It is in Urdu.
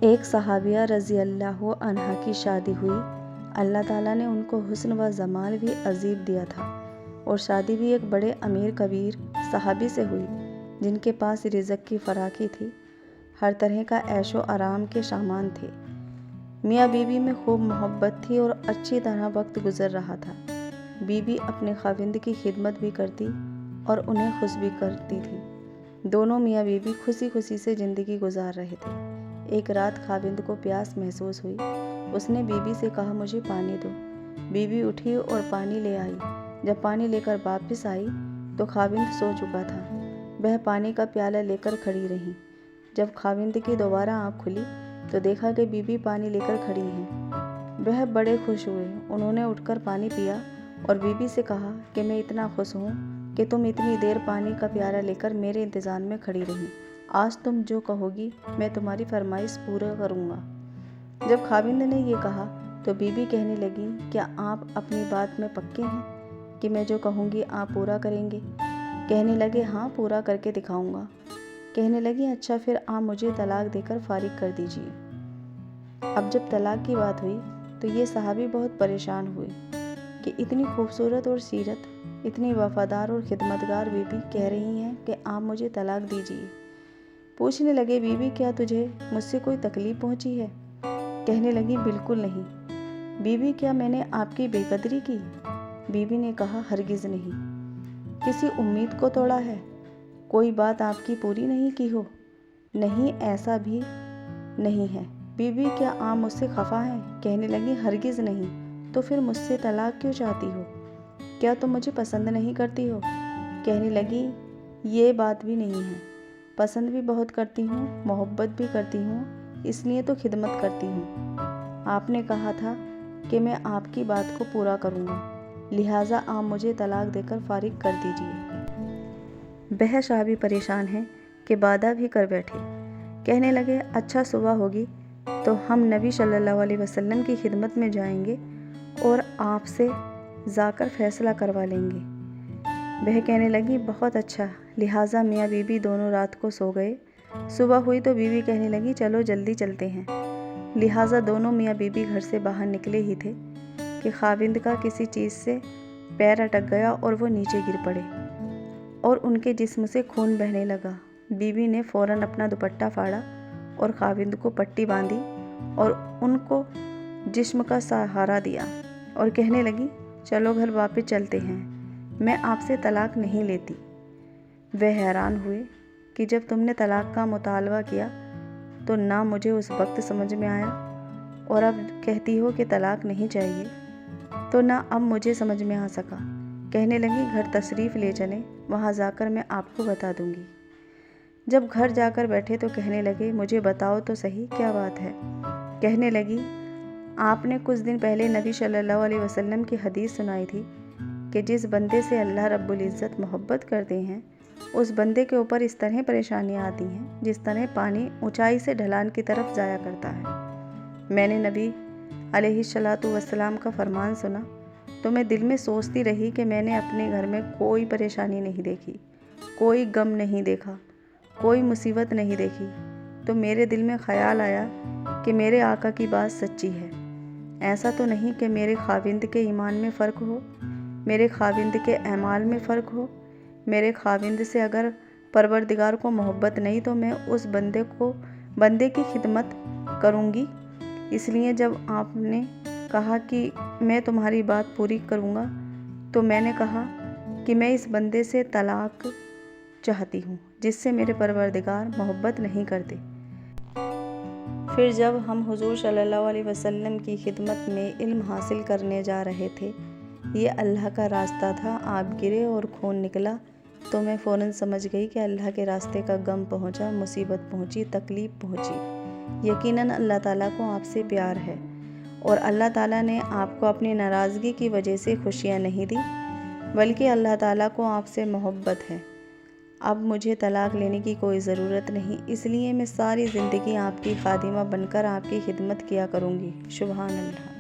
ایک صحابیہ رضی اللہ عنہا کی شادی ہوئی۔ اللہ تعالیٰ نے ان کو حسن و جمال بھی عجیب دیا تھا، اور شادی بھی ایک بڑے امیر کبیر صحابی سے ہوئی جن کے پاس رزق کی فراخی تھی، ہر طرح کا عیش و آرام کے سامان تھے۔ میاں بیوی میں خوب محبت تھی اور اچھی طرح وقت گزر رہا تھا۔ بیوی اپنے خاوند کی خدمت بھی کرتی اور انہیں خوش بھی کرتی تھی۔ دونوں میاں بیوی خوشی خوشی سے زندگی گزار رہے تھے۔ ایک رات خاوند کو پیاس محسوس ہوئی۔ اس نے بیوی سے کہا، مجھے پانی دو۔ بیوی اٹھی اور پانی لے آئی۔ جب پانی لے کر واپس آئی تو خاوند سو چکا تھا۔ وہ پانی کا پیالہ لے کر کھڑی رہی۔ جب خاوند کی دوبارہ آنکھ کھلی تو دیکھا کہ بیوی پانی لے کر کھڑی ہیں۔ وہ بڑے خوش ہوئے۔ انہوں نے اٹھ کر پانی پیا اور بیوی سے کہا کہ میں اتنا خوش ہوں کہ تم اتنی دیر پانی کا پیالہ لے کر میرے انتظار میں کھڑی رہی۔ آج تم جو کہو گی میں تمہاری فرمائش پورا کروں گا۔ جب خاوند نے یہ کہا تو بیوی کہنے لگی، کیا آپ اپنی بات میں پکے ہیں کہ میں جو کہوں گی آپ پورا کریں گے؟ کہنے لگے، ہاں پورا کر کے دکھاؤں گا۔ کہنے لگی، اچھا پھر آپ مجھے طلاق دے کر فارغ کر دیجیے۔ اب جب طلاق کی بات ہوئی تو یہ صحابی بہت پریشان ہوئے کہ اتنی خوبصورت اور سیرت، اتنی وفادار اور خدمتگار بیوی کہہ رہی ہیں کہ آپ مجھے طلاق دیجیے۔ پوچھنے لگے، بیوی کیا تجھے مجھ سے کوئی تکلیف پہنچی ہے؟ کہنے لگی، بالکل نہیں۔ بیوی کیا میں نے آپ کی بے قدری کی؟ بیوی نے کہا، ہرگز نہیں۔ کسی امید کو توڑا ہے؟ کوئی بات آپ کی پوری نہیں کی ہو؟ نہیں، ایسا بھی نہیں ہے۔ بیوی کیا آپ مجھ سے خفا ہیں؟ کہنے لگی، ہرگز نہیں۔ تو پھر مجھ سے طلاق کیوں چاہتی ہو؟ کیا تم مجھے پسند نہیں کرتی ہو؟ کہنے لگی، یہ بات بھی نہیں ہے۔ پسند بھی بہت کرتی ہوں، محبت بھی کرتی ہوں، اس لیے تو خدمت کرتی ہوں۔ آپ نے کہا تھا کہ میں آپ کی بات کو پورا کروں گا، لہٰذا آپ مجھے طلاق دے کر فارغ کر دیجیے۔ وہ صحابی پریشان ہیں کہ وعدہ بھی کر بیٹھے۔ کہنے لگے، اچھا صبح ہوگی تو ہم نبی صلی اللہ علیہ وسلم کی خدمت میں جائیں گے اور آپ سے جا کر فیصلہ کروا لیں گے۔ وہ کہنے لگی، بہت اچھا۔ لہٰذا میاں بیوی دونوں رات کو سو گئے۔ صبح ہوئی تو بیوی کہنے لگی، چلو جلدی چلتے ہیں۔ لہٰذا دونوں میاں بیوی گھر سے باہر نکلے ہی تھے کہ خاوند کا کسی چیز سے پیر اٹک گیا اور وہ نیچے گر پڑے اور ان کے جسم سے خون بہنے لگا۔ بیوی نے فوراً اپنا دوپٹہ پھاڑا اور خاوند کو پٹی باندھی اور ان کو جسم کا سہارا دیا اور کہنے لگی، چلو گھر واپس چلتے ہیں، میں آپ سے طلاق نہیں لیتی۔ وہ حیران ہوئے کہ جب تم نے طلاق کا مطالبہ کیا تو نہ مجھے اس وقت سمجھ میں آیا، اور اب کہتی ہو کہ طلاق نہیں چاہیے تو نہ اب مجھے سمجھ میں آ سکا۔ کہنے لگی، گھر تشریف لے چلیں، وہاں جا کر میں آپ کو بتا دوں گی۔ جب گھر جا کر بیٹھے تو کہنے لگے، مجھے بتاؤ تو صحیح کیا بات ہے؟ کہنے لگی، آپ نے کچھ دن پہلے نبی صلی اللہ علیہ وسلم کی حدیث سنائی تھی کہ جس بندے سے اللہ رب العزت محبت کرتے ہیں اس بندے کے اوپر اس طرح پریشانیاں آتی ہیں جس طرح پانی اونچائی سے ڈھلان کی طرف جایا کرتا ہے۔ میں نے نبی علیہ الصلوۃ والسلام کا فرمان سنا تو میں دل میں سوچتی رہی کہ میں نے اپنے گھر میں کوئی پریشانی نہیں دیکھی، کوئی غم نہیں دیکھا، کوئی مصیبت نہیں دیکھی، تو میرے دل میں خیال آیا کہ میرے آقا کی بات سچی ہے۔ ایسا تو نہیں کہ میرے خاوند کے ایمان میں فرق ہو، میرے خاوند کے اعمال میں فرق ہو۔ میرے خاوند سے اگر پروردگار کو محبت نہیں تو میں اس بندے کی خدمت کروں گی۔ اس لیے جب آپ نے کہا کہ میں تمہاری بات پوری کروں گا تو میں نے کہا کہ میں اس بندے سے طلاق چاہتی ہوں جس سے میرے پروردگار محبت نہیں کرتے۔ پھر جب ہم حضور صلی اللہ علیہ وسلم کی خدمت میں علم حاصل کرنے جا رہے تھے، یہ اللہ کا راستہ تھا، آپ گرے اور خون نکلا تو میں فوراً سمجھ گئی کہ اللہ کے راستے کا غم پہنچا، مصیبت پہنچی، تکلیف پہنچی۔ یقیناً اللہ تعالیٰ کو آپ سے پیار ہے اور اللہ تعالیٰ نے آپ کو اپنی ناراضگی کی وجہ سے خوشیاں نہیں دی، بلکہ اللہ تعالیٰ کو آپ سے محبت ہے۔ اب مجھے طلاق لینے کی کوئی ضرورت نہیں، اس لیے میں ساری زندگی آپ کی خادمہ بن کر آپ کی خدمت کیا کروں گی۔ سبحان اللہ۔